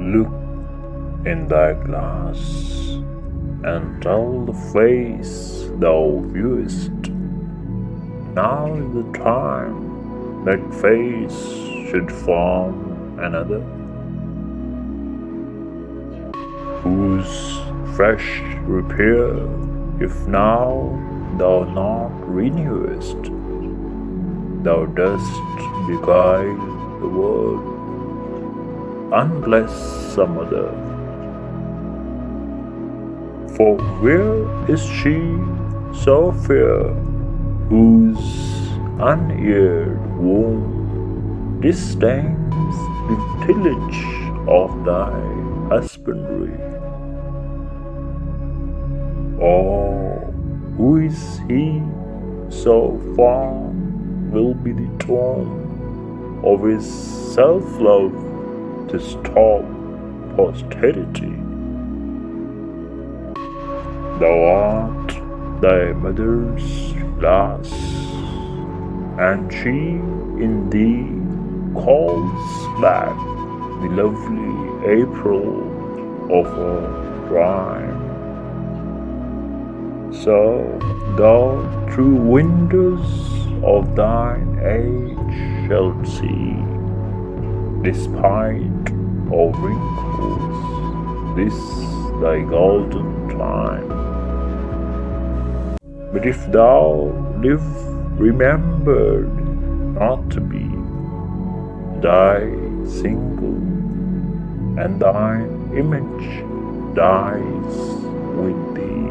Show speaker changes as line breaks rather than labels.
Look in thy glass, and tell the face thou viewest. Now is the time that face should form another, whose fresh repair, if now thou not renewest, thou dost beguile the world, unbless some other. For where is she so fair, whose uneared womb disdains the tillage of thy husbandry? Or who is he so far will be the tomb of his self-love to stop posterity? Thou art thy mother's glass, and she in thee calls back the lovely April of her prime. So thou through windows of thine age shalt see, despite of wrinkles, this thy golden time. But if thou live remembered not to be, die single, and thine image dies with thee.